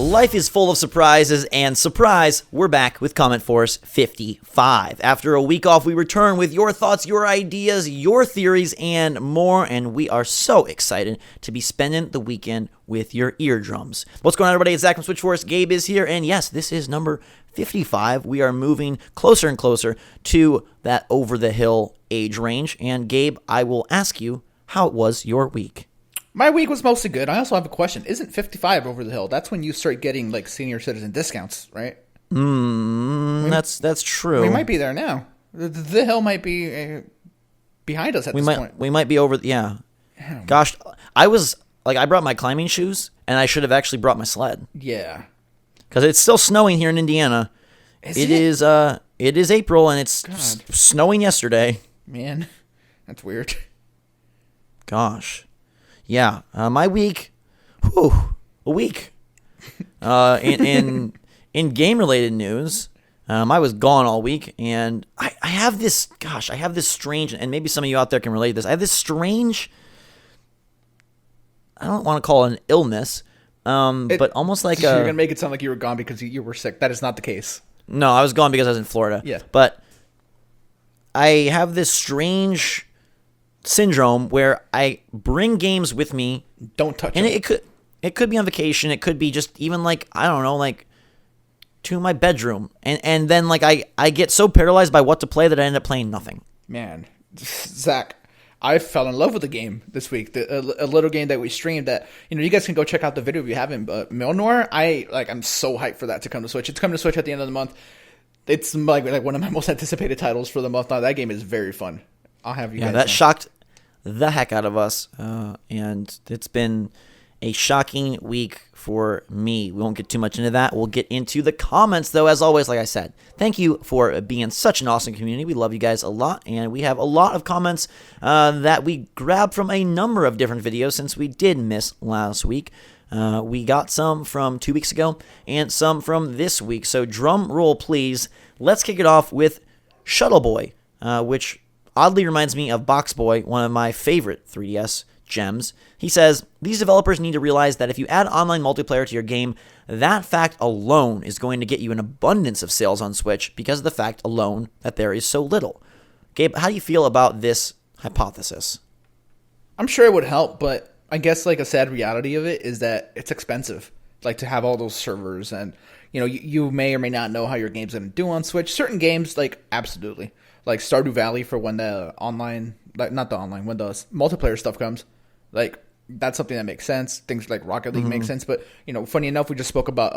Life is full of surprises, and surprise, we're back with CommentForce 55. After a week off, we return with your thoughts, your ideas, your theories, and more, and we are so excited to be spending the weekend with your eardrums. What's going on, everybody? It's Zach from SwitchForce. Gabe is here, and yes, this is number 55. We are moving closer and closer to that over-the-hill age range, and Gabe, I will ask you, how was your week? My week was mostly good. I also have a question. Isn't 55 over the hill? That's when you start getting like senior citizen discounts, right? That's true. We might be there now. The hill might be behind us at this point. We might be over. Yeah. Gosh, I brought my climbing shoes, and I should have actually brought my sled. Yeah. Because it's still snowing here in Indiana. It is April, and it's snowing yesterday. Man, that's weird. Gosh. Yeah, my week, a week. In game-related news, I was gone all week, and I have this strange, and maybe some of you out there can relate to this, I have this strange, I don't want to call it an illness, but almost like You're going to make it sound like you were gone because you were sick. That is not the case. No, I was gone because I was in Florida. Yeah. But I have this strange syndrome where I bring games with me. Don't touch them. And it could be on vacation. It could be just even like, I don't know, like to my bedroom. And then like I get so paralyzed by what to play that I end up playing nothing. Man, Zach, I fell in love with the game this week. A little game that we streamed that, you guys can go check out the video if you haven't, but Milnor, I'm so hyped for that to come to Switch. It's coming to Switch at the end of the month. It's like one of my most anticipated titles for the month. Now, that game is very fun. I'll have you guys that know. Shocked the heck out of us, and it's been a shocking week for me. We won't get too much into that. We'll get into the comments, though, as always, like I said. Thank you for being such an awesome community. We love you guys a lot, and we have a lot of comments that we grabbed from a number of different videos since we did miss last week. We got some from 2 weeks ago and some from this week, so drum roll, please. Let's kick it off with Shuttle Boy, which oddly reminds me of Box Boy, one of my favorite 3DS gems. He says, these developers need to realize that if you add online multiplayer to your game, that fact alone is going to get you an abundance of sales on Switch because of the fact alone that there is so little. Gabe, how do you feel about this hypothesis? I'm sure it would help, but I guess like a sad reality of it is that it's expensive, like to have all those servers, and you may or may not know how your game's going to do on Switch. Certain games, like absolutely. Like Stardew Valley for when the online, like not the online, when the multiplayer stuff comes, like that's something that makes sense. Things like Rocket League make sense. But, funny enough, we just spoke about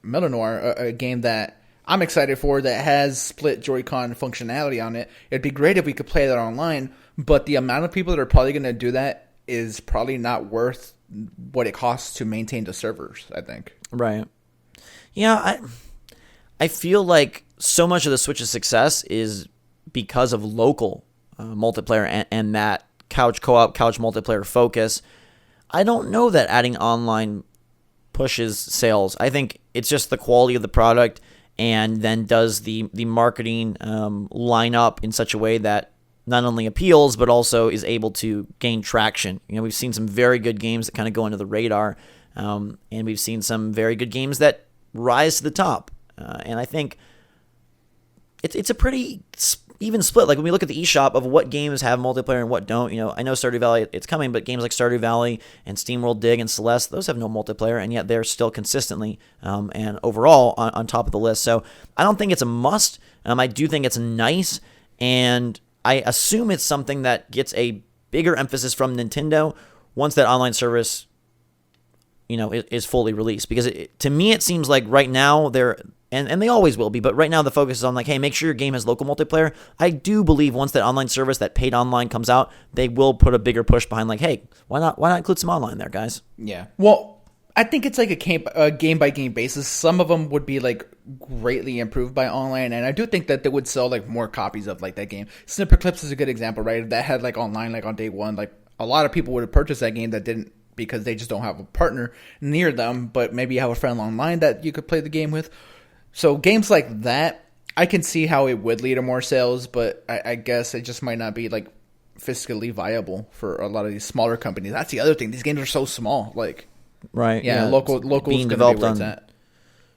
Millenor, a game that I'm excited for that has split Joy-Con functionality on it. It'd be great if we could play that online, but the amount of people that are probably going to do that is probably not worth what it costs to maintain the servers, I think. Right. Yeah, I feel like so much of the Switch's success is because of local multiplayer and that couch co-op, couch multiplayer focus. I don't know that adding online pushes sales. I think it's just the quality of the product and then does the marketing line up in such a way that not only appeals but also is able to gain traction. We've seen some very good games that kind of go under the radar, and we've seen some very good games that rise to the top. And I think it's a pretty even split. Like when we look at the eShop of what games have multiplayer and what don't, I know Stardew Valley, it's coming, but games like Stardew Valley and SteamWorld Dig and Celeste, those have no multiplayer, and yet they're still consistently and overall on top of the list. So I don't think it's a must. I do think it's nice, and I assume it's something that gets a bigger emphasis from Nintendo once that online service is fully released, because to me it seems like right now they're and they always will be, but right now the focus is on like, hey, make sure your game has local multiplayer. I do believe once that online service, that paid online comes out, they will put a bigger push behind like, hey, why not include some online there, guys? Yeah. Well, I think it's like a game by game basis. Some of them would be like greatly improved by online, and I do think that they would sell like more copies of like that game. Snipper Clips is a good example, right? That had like online like on day one, like a lot of people would have purchased that game that didn't, because they just don't have a partner near them, but maybe you have a friend online that you could play the game with. So games like that, I can see how it would lead to more sales, but I guess it just might not be like fiscally viable for a lot of these smaller companies. That's the other thing. These games are so small. Like, Right. Yeah, locals being developed on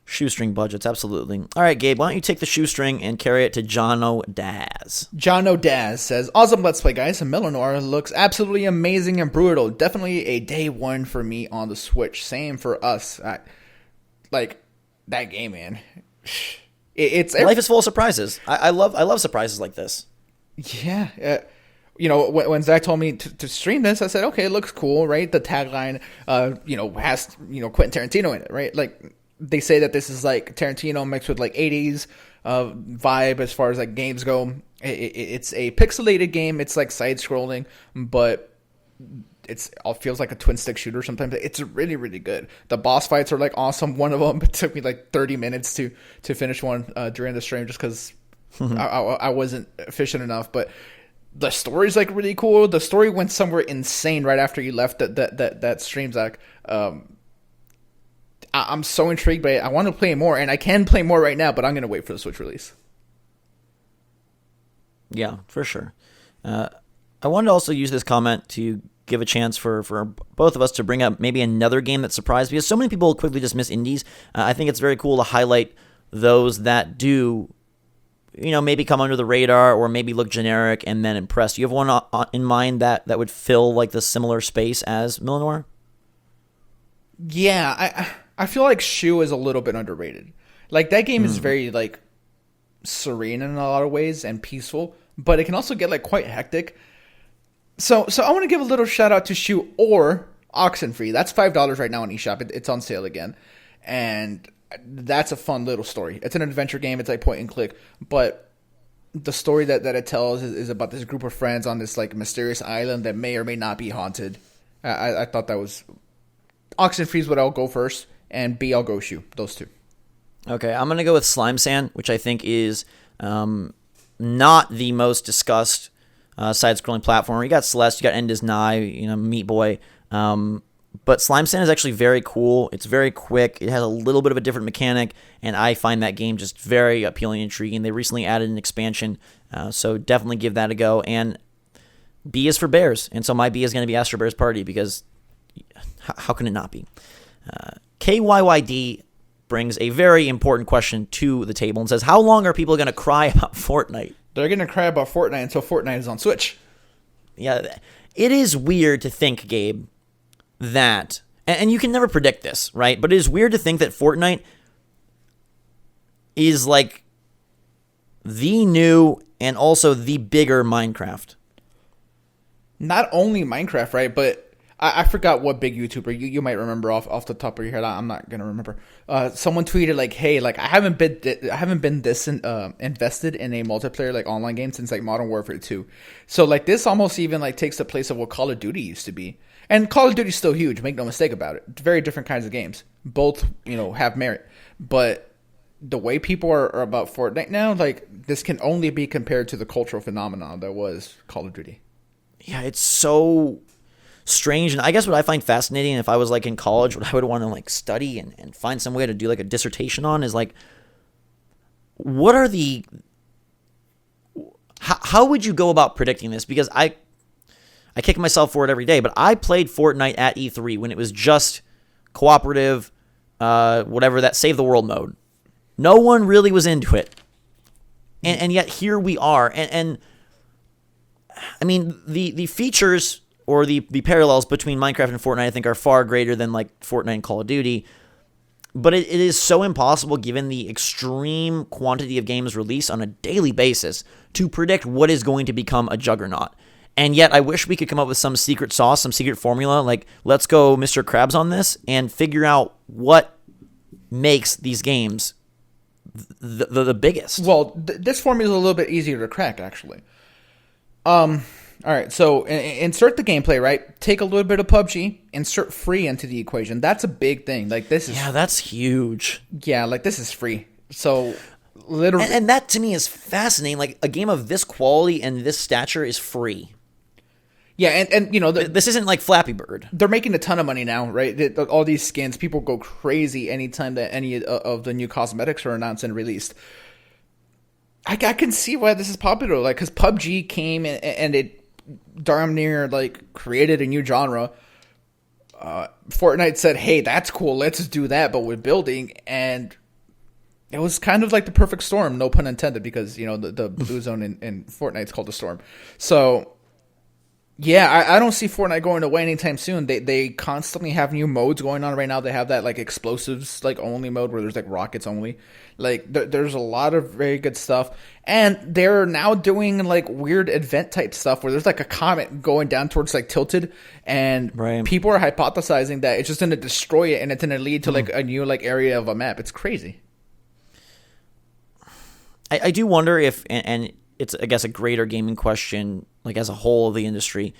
shoestring budgets. Absolutely. All right, Gabe, why don't you take the shoestring and carry it to Jono Daz? Jono Daz says, awesome Let's Play, guys. Millenor looks absolutely amazing and brutal. Definitely a day one for me on the Switch. Same for us. Like, that game, man. Life is full of surprises. I love surprises like this. Yeah. When Zach told me to stream this, I said, okay, it looks cool, right? The tagline, has, Quentin Tarantino in it, right? Like, they say that this is like Tarantino mixed with like 80s vibe as far as like games go. It's a pixelated game. It's like side scrolling, but it feels like a twin stick shooter sometimes. It's really, really good. The boss fights are like awesome. One of them, it took me like 30 minutes to finish one during the stream just because I wasn't efficient enough. But the story's like really cool. The story went somewhere insane right after you left that stream, Zach. I'm so intrigued by it. I want to play more, and I can play more right now, but I'm going to wait for the Switch release. Yeah, for sure. I wanted to also use this comment to give a chance for both of us to bring up maybe another game that surprised, because so many people quickly dismiss indies. I think it's very cool to highlight those that do, maybe come under the radar or maybe look generic and then impress. Do you have one in mind that would fill like the similar space as Millenor? Yeah, I feel like Shu is a little bit underrated. Like, that game is very, like, serene in a lot of ways and peaceful, but it can also get, like, quite hectic. So I want to give a little shout out to Shu or Oxenfree. That's $5 right now on eShop. It's on sale again. And that's a fun little story. It's an adventure game. It's like point and click. But the story that it tells is about this group of friends on this, like, mysterious island that may or may not be haunted. I thought that was... Oxenfree is what I'll go first. And B, I'll go Shu. Those two. Okay, I'm going to go with Slime Sand, which I think is not the most discussed side-scrolling platformer. You got Celeste, you got End is Nigh, Meat Boy. But Slime Sand is actually very cool. It's very quick. It has a little bit of a different mechanic, and I find that game just very appealing and intriguing. They recently added an expansion, so definitely give that a go. And B is for Bears, and so my B is going to be Astro Bears Party, because how can it not be? KYYD brings a very important question to the table and says, how long are people going to cry about Fortnite? They're going to cry about Fortnite until Fortnite is on Switch. Yeah, it is weird to think, Gabe, that, and you can never predict this, right? But it is weird to think that Fortnite is like the new and also the bigger Minecraft. Not only Minecraft, right? But I forgot what big YouTuber, you might remember off the top of your head. I'm not gonna remember. Someone tweeted like, "Hey, like I haven't been this invested in a multiplayer like online game since like Modern Warfare 2." So like this almost even like takes the place of what Call of Duty used to be. And Call of Duty's still huge. Make no mistake about it. It's very different kinds of games. Both have merit, but the way people are about Fortnite now, like this can only be compared to the cultural phenomenon that was Call of Duty. Yeah, it's so strange. And I guess what I find fascinating, if I was like in college, what I would want to like study and find some way to do like a dissertation on is like, what are the, how would you go about predicting this? Because I kick myself for it every day, but I played Fortnite at E3 when it was just cooperative, whatever, that save the world mode. No one really was into it. And yet here we are. And I mean, the features or the parallels between Minecraft and Fortnite, I think, are far greater than like Fortnite and Call of Duty. But it is so impossible, given the extreme quantity of games released on a daily basis, to predict what is going to become a juggernaut. And yet, I wish we could come up with some secret sauce, some secret formula, like, let's go Mr. Krabs on this, and figure out what makes these games the biggest. Well, this formula is a little bit easier to crack, actually. All right, so insert the gameplay, right? Take a little bit of PUBG, insert free into the equation. That's a big thing. Like this is that's huge. Yeah, like this is free. So literally, and that to me is fascinating. Like a game of this quality and this stature is free. Yeah, and this isn't like Flappy Bird. They're making a ton of money now, right? All these skins, people go crazy anytime that any of the new cosmetics are announced and released. I can see why this is popular, like because PUBG came and it darn near like created a new genre Fortnite said, hey, that's cool, let's do that, but with building, and it was kind of like the perfect storm, no pun intended, because, the blue zone in Fortnite's called the storm. So, yeah, I don't see Fortnite going away anytime soon. They constantly have new modes going on right now. They have that, like, explosives, like, only mode where there's, like, rockets only. Like, there's a lot of very good stuff. And they're now doing, like, weird event-type stuff where there's, like, a comet going down towards, like, Tilted. And people are hypothesizing that it's just going to destroy it and it's going to lead to, like, a new, like, area of a map. It's crazy. I do wonder if, and it's, I guess, a greater gaming question, like as a whole of the industry,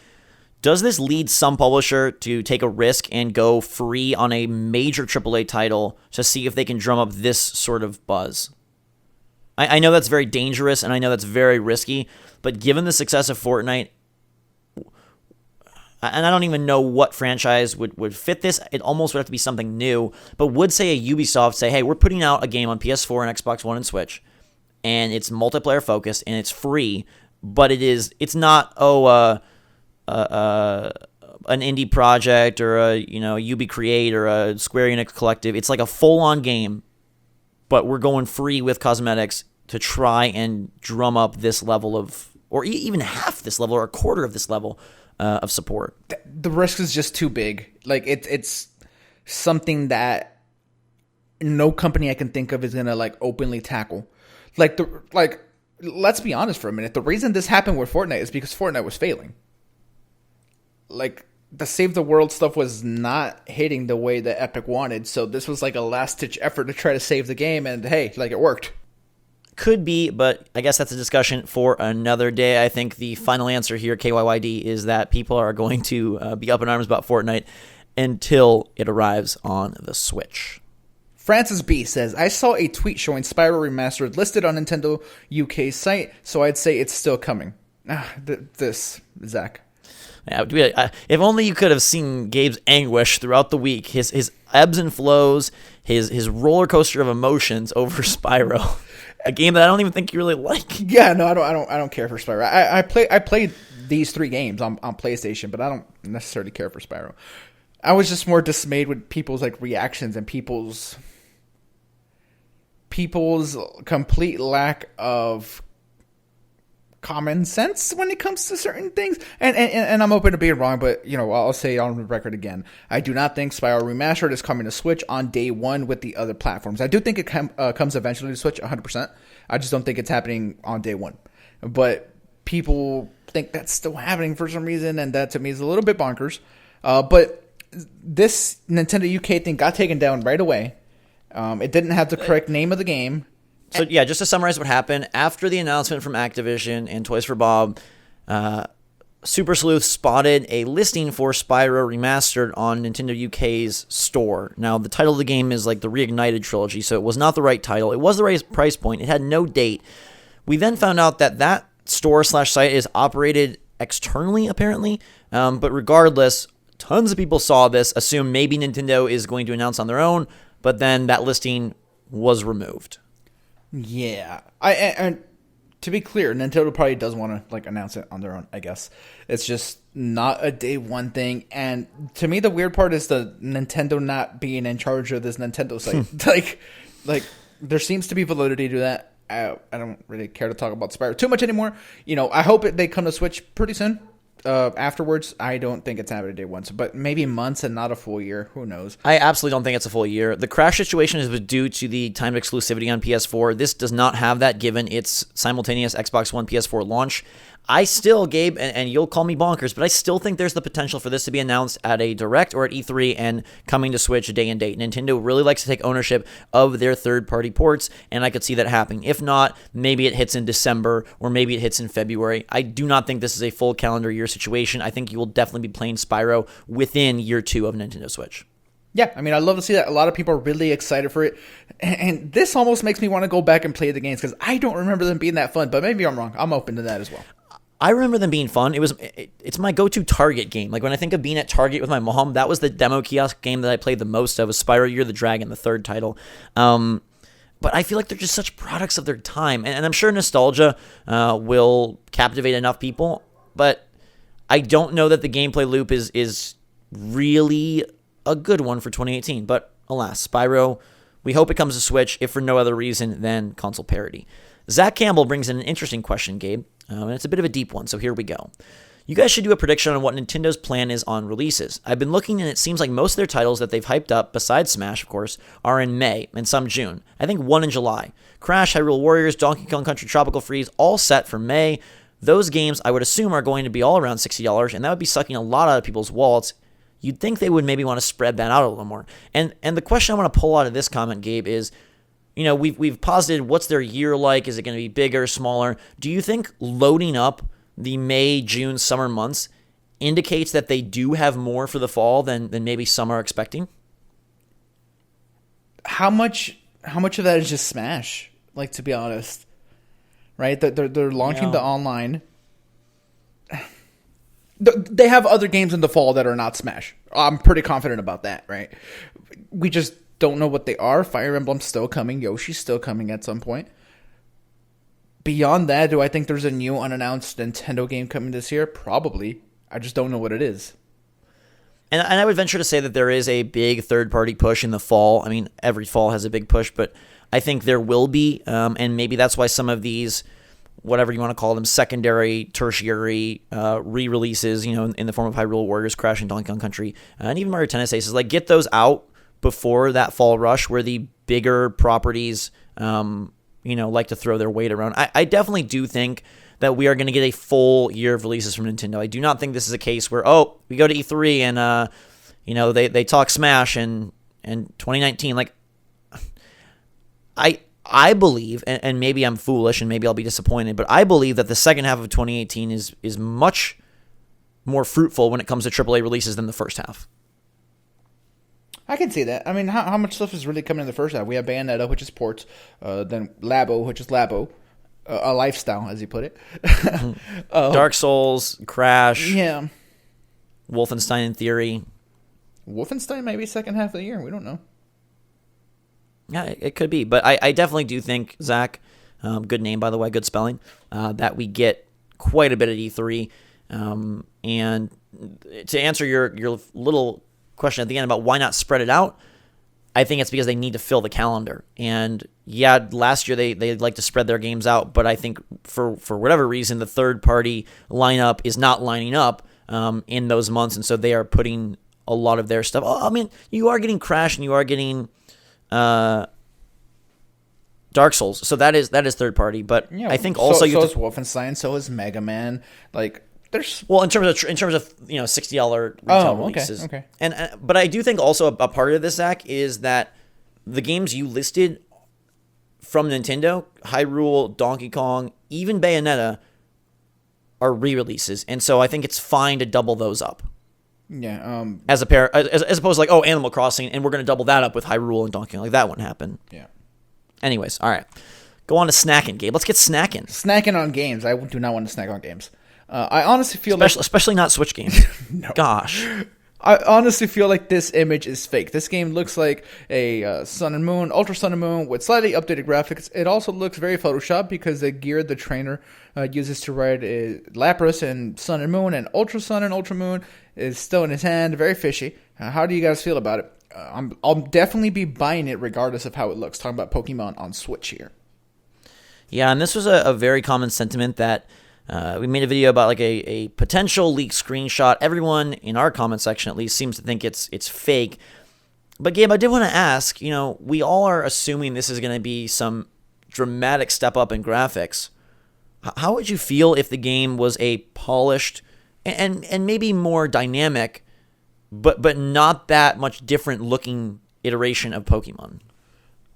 does this lead some publisher to take a risk and go free on a major AAA title to see if they can drum up this sort of buzz? I know that's very dangerous and I know that's very risky, but given the success of Fortnite, and I don't even know what franchise would fit this, it almost would have to be something new, but would say a Ubisoft say, hey, we're putting out a game on PS4 and Xbox One and Switch, and it's multiplayer focused and it's free, but it's not an indie project or a Ubi Create or a Square Enix collective. It's like a full on game, but we're going free with cosmetics to try and drum up this level of, or even half this level or a quarter of this level of support. The risk is just too big. Like it's something that no company I can think of is gonna like openly tackle. Let's be honest for a minute. The reason this happened with Fortnite is because Fortnite was failing. Like, the Save the World stuff was not hitting the way that Epic wanted, so this was like a last-ditch effort to try to save the game, and hey, like, it worked. Could be, but I guess that's a discussion for another day. I think the final answer here, KYYD, is that people are going to be up in arms about Fortnite until it arrives on the Switch. Francis B says, I saw a tweet showing Spyro Remastered listed on Nintendo UK's site, so I'd say it's still coming. Zach. Yeah, if only you could have seen Gabe's anguish throughout the week, his ebbs and flows, his roller coaster of emotions over Spyro, a game that I don't even think you really like. Yeah, no, I don't care for Spyro. I played these 3 games on PlayStation, but I don't necessarily care for Spyro. I was just more dismayed with people's like reactions and people's complete lack of common sense when it comes to certain things. And I'm open to being wrong, but I'll say on the record again, I do not think Spyro Remastered is coming to Switch on day one with the other platforms. I do think it comes eventually to Switch 100%. I just don't think it's happening on day one. But people think that's still happening for some reason, and that to me is a little bit bonkers. But this Nintendo UK thing got taken down right away. It didn't have the correct name of the game. So, yeah, just to summarize what happened, after the announcement from Activision and Toys for Bob, Super Sleuth spotted a listing for Spyro Remastered on Nintendo UK's store. Now, the title of the game is like the Reignited Trilogy, so it was not the right title. It was the right price point. It had no date. We then found out that store/site is operated externally, apparently. But regardless, tons of people saw this, assumed maybe Nintendo is going to announce on their own, but then that listing was removed. Yeah, and to be clear, Nintendo probably does want to like announce it on their own. I guess it's just not a day one thing. And to me, the weird part is the Nintendo not being in charge of this Nintendo site. like there seems to be validity to that. I don't really care to talk about Spyro too much anymore. I hope they come to Switch pretty soon. Afterwards, I don't think it's happening day one, but maybe months and not a full year. Who knows? I absolutely don't think it's a full year. The crash situation is due to the timed exclusivity on PS4. This does not have that given its simultaneous Xbox One PS4 launch. I still, Gabe, and you'll call me bonkers, but I still think there's the potential for this to be announced at a Direct or at E3 and coming to Switch day and date. Nintendo really likes to take ownership of their third-party ports, and I could see that happening. If not, maybe it hits in December or maybe it hits in February. I do not think this is a full calendar year situation. I think you will definitely be playing Spyro within year 2 of Nintendo Switch. Yeah, I mean, I'd love to see that. A lot of people are really excited for it. And this almost makes me want to go back and play the games because I don't remember them being that fun, but maybe I'm wrong. I'm open to that as well. I remember them being fun. It's my go-to Target game. Like when I think of being at Target with my mom, that was the demo kiosk game that I played the most of, was Spyro You're the Dragon, the third title. But I feel like they're just such products of their time. And I'm sure nostalgia will captivate enough people, but I don't know that the gameplay loop is really a good one for 2018. But alas, Spyro, we hope it comes to Switch, if for no other reason than console parity. Zach Campbell brings in an interesting question, Gabe, and it's a bit of a deep one, so here we go. You guys should do a prediction on what Nintendo's plan is on releases. I've been looking, and it seems like most of their titles that they've hyped up, besides Smash, of course, are in May, and some June. I think one in July. Crash, Hyrule Warriors, Donkey Kong Country Tropical Freeze, all set for May. Those games, I would assume, are going to be all around $60, and that would be sucking a lot out of people's wallets. You'd think they would maybe want to spread that out a little more. And the question I want to pull out of this comment, Gabe, is, we've posited what's their year like? Is it going to be bigger, smaller? Do you think loading up the May, June, summer months indicates that they do have more for the fall than maybe some are expecting? How much of that is just Smash? Like, to be honest, right? They're launching the online. They have other games in the fall that are not Smash. I'm pretty confident about that, right? We just don't know what they are. Fire Emblem's still coming. Yoshi's still coming at some point. Beyond that, do I think there's a new unannounced Nintendo game coming this year? Probably. I just don't know what it is. And I would venture to say that there is a big third-party push in the fall. I mean, every fall has a big push, but I think there will be, and maybe that's why some of these, whatever you want to call them, secondary, tertiary re-releases, in the form of Hyrule Warriors, Crash, and Donkey Kong Country, and even Mario Tennis Aces, like, get those out before that fall rush where the bigger properties like to throw their weight around. I definitely do think that we are going to get a full year of releases from Nintendo. I do not think this is a case where, we go to E3 and, they talk Smash and 2019. Like, I believe, and maybe I'm foolish and maybe I'll be disappointed, but I believe that the second half of 2018 is much more fruitful when it comes to AAA releases than the first half. I can see that. I mean, how much stuff is really coming in the first half? We have Bayonetta, which is ports, then Labo, which is Labo, a lifestyle, as you put it. Dark Souls, Crash, yeah, Wolfenstein in theory. Wolfenstein may be second half of the year. We don't know. Yeah, it could be. But I definitely do think, Zach, good name, by the way, good spelling, that we get quite a bit at E3. And to answer your little question at the end about why not spread it out, I think it's because they need to fill the calendar. And yeah, last year they like to spread their games out, but I think for whatever reason, the third-party lineup is not lining up in those months, and so they are putting a lot of their stuff. I mean, you are getting Crash and you are getting Dark Souls, so that is third party. But yeah, I think also so is Wolfenstein, so is Mega Man. Like, there's in terms of $60 retail releases. Okay. And but I do think also a part of this, Zach, is that the games you listed from Nintendo, Hyrule, Donkey Kong, even Bayonetta, are re-releases, and so I think it's fine to double those up. Yeah. As opposed to like, Animal Crossing, and we're going to double that up with Hyrule and Donkey Kong. Like, that wouldn't happen. Yeah. Anyways, all right. Go on to snacking, Gabe. Let's get snacking. Snacking on games. I do not want to snack on games. I honestly feel especially not Switch games. No. Gosh. I honestly feel like this image is fake. This game looks like a Sun and Moon, Ultra Sun and Moon with slightly updated graphics. It also looks very Photoshopped because the gear the trainer uses to ride Lapras and Sun and Moon and Ultra Sun and Ultra Moon is still in his hand. Very fishy. How do you guys feel about it? I'll definitely be buying it regardless of how it looks. Talking about Pokemon on Switch here. Yeah, and this was a very common sentiment that we made a video about, like a potential leaked screenshot. Everyone in our comment section, at least, seems to think it's fake. But Gabe, I did want to ask, we all are assuming this is going to be some dramatic step up in graphics. How would you feel if the game was a polished and maybe more dynamic, but not that much different looking iteration of Pokemon?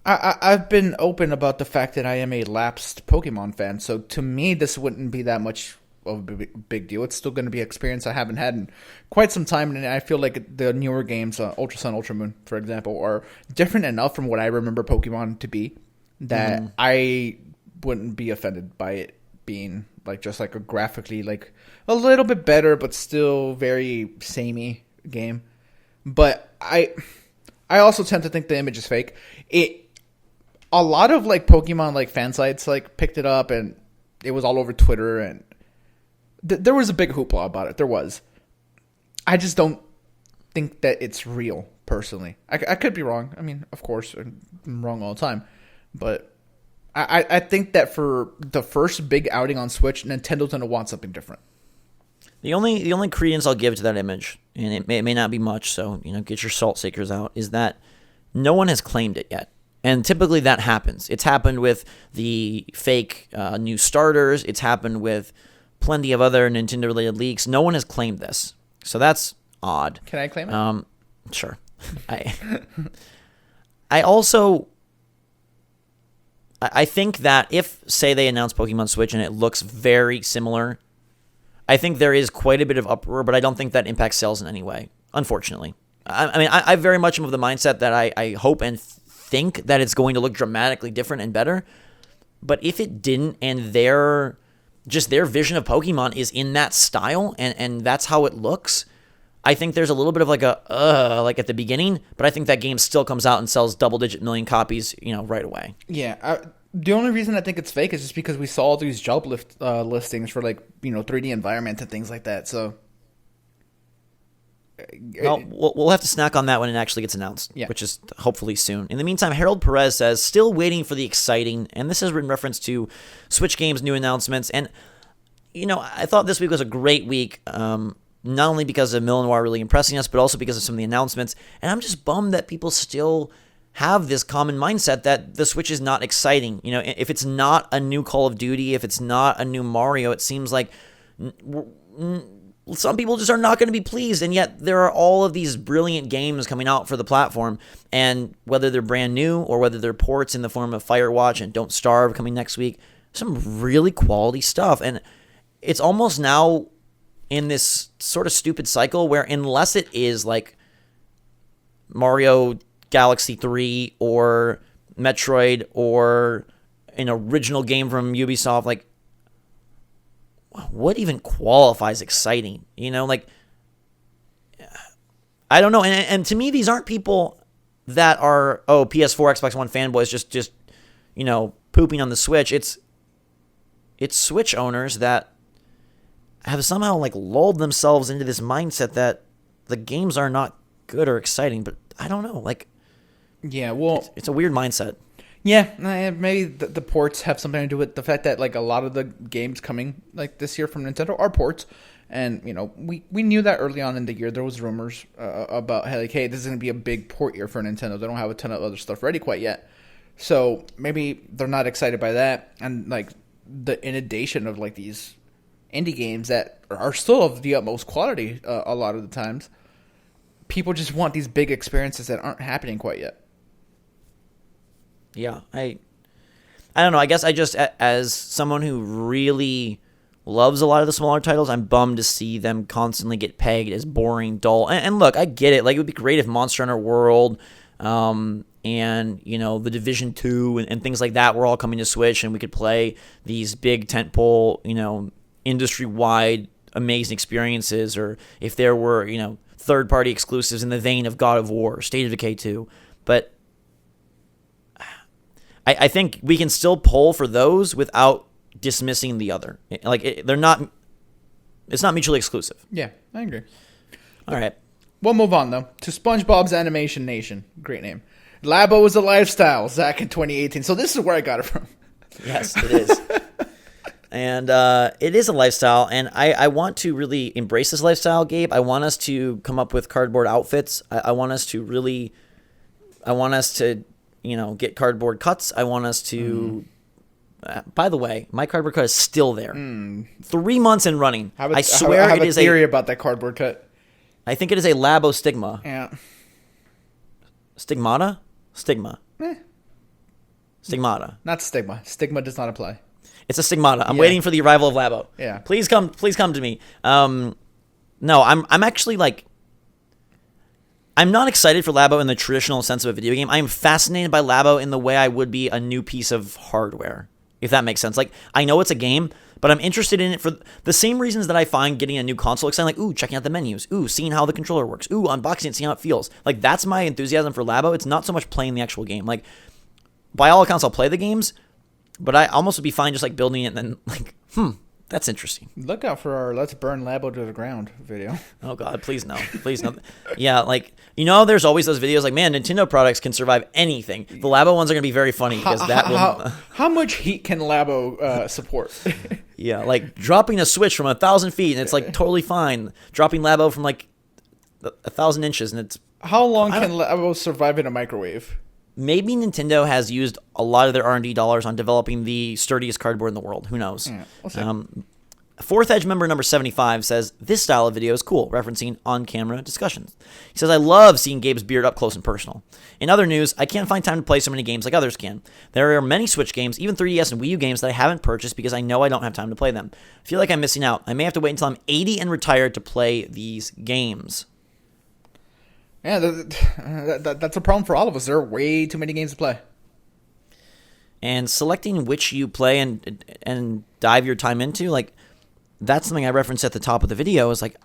I've been open about the fact that I am a lapsed Pokemon fan, so to me this wouldn't be that much of a big deal. It's still going to be an experience I haven't had in quite some time, and I feel like the newer games, Ultra Sun, Ultra Moon, for example, are different enough from what I remember Pokemon to be that I wouldn't be offended by it being just a graphically a little bit better, but still very samey game. But I also tend to think the image is fake. A lot of Pokemon fan sites picked it up, and it was all over Twitter, and there was a big hoopla about it. There was. I just don't think that it's real, personally. I could be wrong. I mean, of course, I'm wrong all the time. But I think that for the first big outing on Switch, Nintendo's going to want something different. The only credence I'll give to that image, and it may not be much, so get your salt shakers out, is that no one has claimed it yet. And typically that happens. It's happened with the fake new starters. It's happened with plenty of other Nintendo-related leaks. No one has claimed this. So that's odd. Can I claim it? Sure. I also... I think that if, say, they announce Pokemon Switch and it looks very similar, I think there is quite a bit of uproar, but I don't think that impacts sales in any way, unfortunately. I very much am of the mindset that I hope and think that it's going to look dramatically different and better, but if it didn't and their vision of Pokemon is in that style and that's how it looks, I think there's a little bit of like at the beginning, but I think that game still comes out and sells double-digit million copies, right away. Yeah, the only reason I think it's fake is just because we saw these job listings for 3D environments and things like that. So, well, we'll have to snack on that when it actually gets announced, yeah. Which is hopefully soon. In the meantime, Harold Perez says, still waiting for the exciting, and this is in reference to Switch Games' new announcements. And, I thought this week was a great week, not only because of Millenoir really impressing us, but also because of some of the announcements. And I'm just bummed that people still have this common mindset that the Switch is not exciting. If it's not a new Call of Duty, if it's not a new Mario, it seems like some people just are not going to be pleased. And yet there are all of these brilliant games coming out for the platform. And whether they're brand new or whether they're ports in the form of Firewatch and Don't Starve coming next week, some really quality stuff. And it's almost now in this sort of stupid cycle where unless it is like Mario Galaxy 3 or Metroid or an original game from Ubisoft, like what even qualifies exciting? I don't know. And to me, these aren't people that are PS4, Xbox One fanboys just pooping on the Switch. It's Switch owners that have somehow lulled themselves into this mindset that the games are not good or exciting. But I don't know. Yeah, well, it's a weird mindset. Yeah, maybe the ports have something to do with the fact that a lot of the games coming this year from Nintendo are ports, and we knew that early on in the year. There was rumors about hey, this is going to be a big port year for Nintendo. They don't have a ton of other stuff ready quite yet, so maybe they're not excited by that, and the inundation of these indie games that are still of the utmost quality a lot of the times. People just want these big experiences that aren't happening quite yet. Yeah, I don't know. I guess I just, as someone who really loves a lot of the smaller titles, I'm bummed to see them constantly get pegged as boring, dull. And look, I get it. It would be great if Monster Hunter World, and the Division 2 and things like that were all coming to Switch, and we could play these big tentpole, industry-wide amazing experiences, or if there were, third-party exclusives in the vein of God of War, State of Decay 2. But I think we can still pull for those without dismissing the other. They're not. It's not mutually exclusive. Yeah, I agree. All right. We'll move on though to SpongeBob's Animation Nation. Great name. Labo is a lifestyle. Zach in 2018. So this is where I got it from. Yes, it is. And it is a lifestyle, and I want to really embrace this lifestyle, Gabe. I want us to come up with cardboard outfits. I want us to get cardboard cuts. I want us to... by the way, my cardboard cut is still there. 3 months and running. I swear it is a... I have a theory about that cardboard cut. I think it is a Labo stigma. Yeah. Stigmata? Stigma. Stigmata. Not stigma. Stigma does not apply. It's a stigmata. I'm waiting for the arrival of Labo. Yeah. Please come to me. No, I'm actually I'm not excited for Labo in the traditional sense of a video game. I am fascinated by Labo in the way I would be a new piece of hardware, if that makes sense. I know it's a game, but I'm interested in it for the same reasons that I find getting a new console exciting, checking out the menus, seeing how the controller works, unboxing it, seeing how it feels. That's my enthusiasm for Labo. It's not so much playing the actual game. By all accounts, I'll play the games, but I almost would be fine just building it and then That's interesting. Look out for our "Let's Burn Labo to the Ground" video. Oh God, please no, please no. Yeah, like there's always those videos like, man, Nintendo products can survive anything. The Labo ones are gonna be very funny because how much heat can Labo support? Yeah, like dropping a Switch from 1,000 feet and it's like totally fine. Dropping Labo from like 1,000 inches and it's how long can Labo survive in a microwave? Maybe Nintendo has used a lot of their R&D dollars on developing the sturdiest cardboard in the world. Who knows? Yeah, we'll see. Fourth Edge member number 75 says, this style of video is cool, referencing on-camera discussions. He says, I love seeing Gabe's beard up close and personal. In other news, I can't find time to play so many games like others can. There are many Switch games, even 3DS and Wii U games that I haven't purchased because I know I don't have time to play them. I feel like I'm missing out. I may have to wait until I'm 80 and retired to play these games. Yeah, that's a problem for all of us. There are way too many games to play. And selecting which you play and dive your time into, like, that's something I referenced at the top of the video, is like,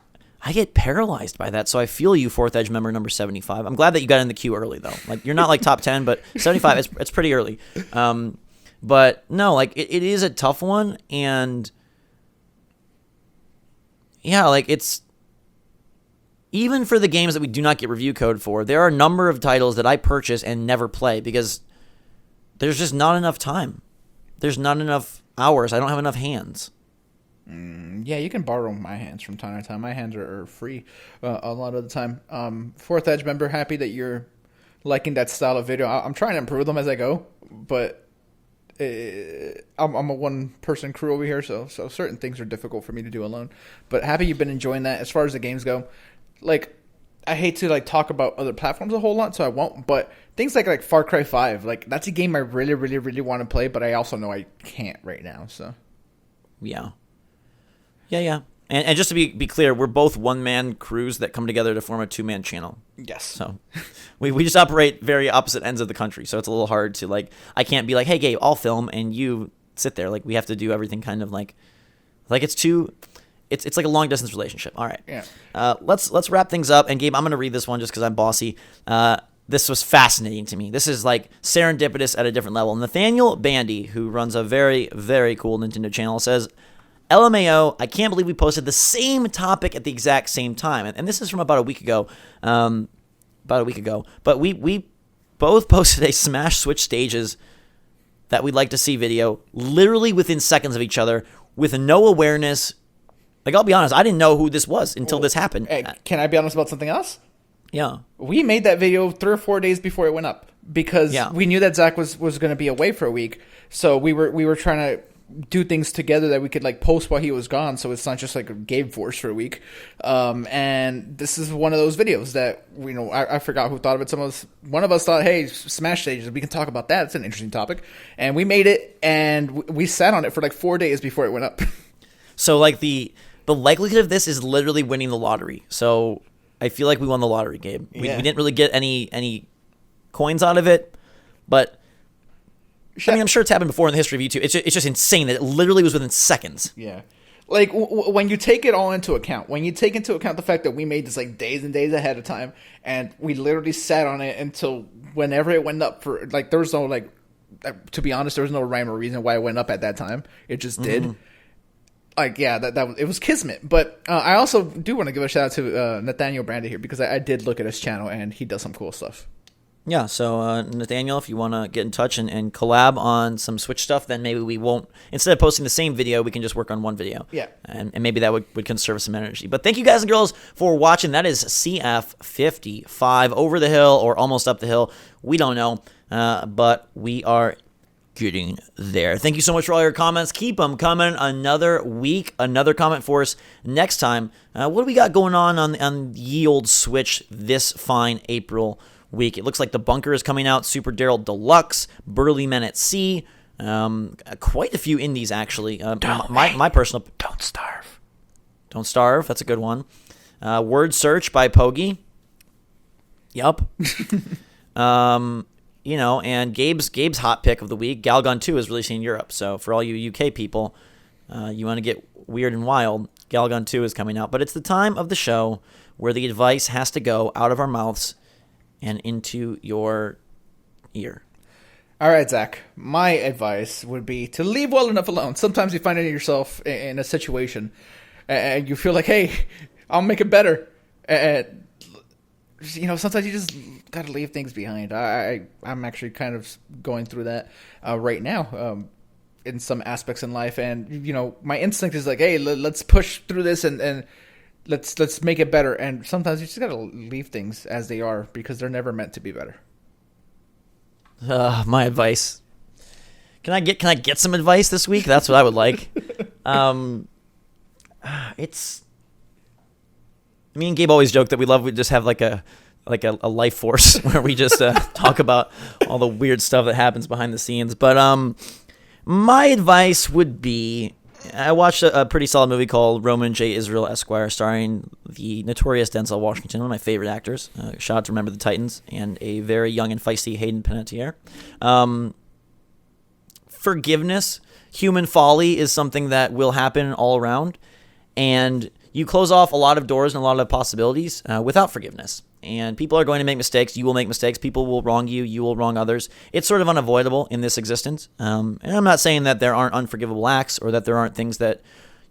I get paralyzed by that. So I feel you, Fourth Edge member number 75. I'm glad that you got in the queue early, though. Like, you're not like top 10, but 75, it's pretty early. But no, like, it is a tough one. And yeah, like, it's, even for the games that we do not get review code for, there are a number of titles that I purchase and never play because there's just not enough time. There's not enough hours. I don't have enough hands. Yeah, you can borrow my hands from time to time. My hands are free a lot of the time. Fourth Edge member, happy that you're liking that style of video. I'm trying to improve them as I go, but I'm a one-person crew over here, so certain things are difficult for me to do alone. But happy you've been enjoying that. As far as the games go, like, I hate to like talk about other platforms a whole lot, so I won't. But things like Far Cry 5, like, that's a game I really, really, really want to play, but I also know I can't right now. So yeah. And just to be clear, we're both one-man crews that come together to form a two-man channel. Yes. So we just operate very opposite ends of the country, so it's a little hard to, like, I can't be like, hey, Gabe, I'll film, and you sit there. Like, we have to do everything kind of like it's too... It's like a long distance relationship. All right. Yeah. Let's wrap things up. And Gabe, I'm gonna read this one just because I'm bossy. This was fascinating to me. This is like serendipitous at a different level. Nathaniel Bandy, who runs a very, very cool Nintendo channel, says, LMAO, I can't believe we posted the same topic at the exact same time. And this is from about a week ago. But we both posted a Smash Switch stages that we'd like to see video literally within seconds of each other with no awareness. Like, I'll be honest, I didn't know who this was until this happened. Hey, can I be honest about something else? Yeah. We made that video 3 or 4 days before it went up because we knew that Zach was going to be away for a week. So we were trying to do things together that we could like post while he was gone, so it's not just like a Gabe Force for a week. And this is one of those videos that I forgot who thought of it. One of us thought, hey, Smash stages, we can talk about that. It's an interesting topic, and we made it, and we sat on it for like 4 days before it went up. So like the likelihood of this is literally winning the lottery. So I feel like we won the lottery, Gabe. We didn't really get any coins out of it, but I mean, I'm sure it's happened before in the history of YouTube. It's just insane that it literally was within seconds. Yeah. Like, when you take it all into account, when you take into account the fact that we made this like days and days ahead of time, and we literally sat on it until whenever it went up for, like, there was no, like, to be honest, there was no rhyme or reason why it went up at that time. It just did. Like, yeah, it was kismet. But I also do want to give a shout out to Nathaniel Brandy here, because I did look at his channel and he does some cool stuff. Yeah, so Nathaniel, if you want to get in touch and collab on some Switch stuff, then maybe we won't, instead of posting the same video, we can just work on one video. Yeah. And maybe that would conserve some energy. But thank you guys and girls for watching. That is CF55, over the hill or almost up the hill. We don't know, but we are getting there. Thank you so much for all your comments. Keep them coming. Another week, another CommentForce next time. What do we got going on ye old Switch this fine April week? It looks like The Bunker is coming out, Super Daryl Deluxe, Burly Men at Sea, quite a few indies actually. My personal Don't Starve. Don't Starve, that's a good one. Word Search by Pogi. Yup. And Gabe's hot pick of the week, Galgun 2 is releasing in Europe. So for all you UK people, you want to get weird and wild, Galgun 2 is coming out. But it's the time of the show where the advice has to go out of our mouths and into your ear. All right, Zach. My advice would be to leave well enough alone. Sometimes you find yourself in a situation and you feel like, hey, I'll make it better. And, sometimes you just got to leave things behind. I'm actually kind of going through that right now in some aspects in life. And, my instinct is like, hey, let's push through this and let's make it better. And sometimes you just got to leave things as they are because they're never meant to be better. My advice. Can I get some advice this week? That's what I would like. It's me and Gabe always joke that we just have like a life force where we just talk about all the weird stuff that happens behind the scenes. But my advice would be, I watched a pretty solid movie called Roman J. Israel Esquire, starring the notorious Denzel Washington, one of my favorite actors. Shout out to Remember the Titans, and a very young and feisty Hayden Panettiere. Forgiveness, human folly is something that will happen all around, and you close off a lot of doors and a lot of possibilities without forgiveness. And people are going to make mistakes. You will make mistakes. People will wrong you. You will wrong others. It's sort of unavoidable in this existence. And I'm not saying that there aren't unforgivable acts or that there aren't things that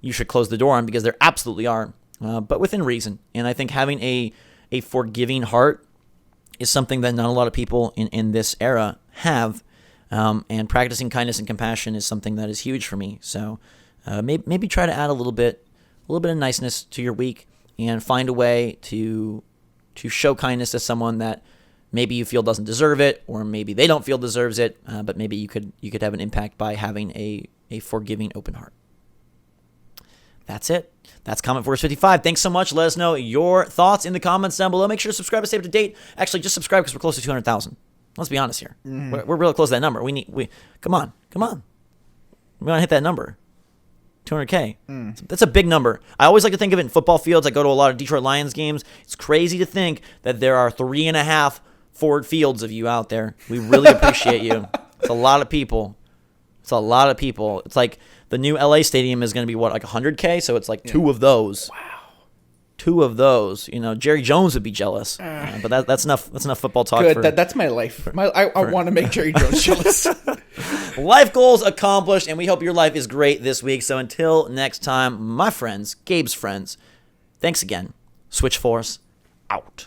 you should close the door on, because there absolutely are, but within reason. And I think having a forgiving heart is something that not a lot of people in this era have. And practicing kindness and compassion is something that is huge for me. So maybe try to add a little bit of niceness to your week and find a way to show kindness to someone that maybe you feel doesn't deserve it, or maybe they don't feel deserves it, but maybe you could have an impact by having a forgiving, open heart. That's it. That's CommentForce 55. Thanks so much. Let us know your thoughts in the comments down below. Make sure to subscribe to stay up to date. Actually, just subscribe because we're close to 200,000. Let's be honest here. We're really close to that number. Come on. We want to hit that number. 200K. That's a big number. I always like to think of it in football fields. I go to a lot of Detroit Lions games. It's crazy to think that there are 3.5 Ford Fields of you out there. We really appreciate you. It's a lot of people. It's like the new LA stadium is going to be like 100K, so it's like two of those. Wow. Two of those. Jerry Jones would be jealous. But that's enough football talk. Good. That's my life. I want to make Jerry Jones jealous. Life goals accomplished, and we hope your life is great this week. So until next time, my friends, Gabe's friends, thanks again. Switch Force out.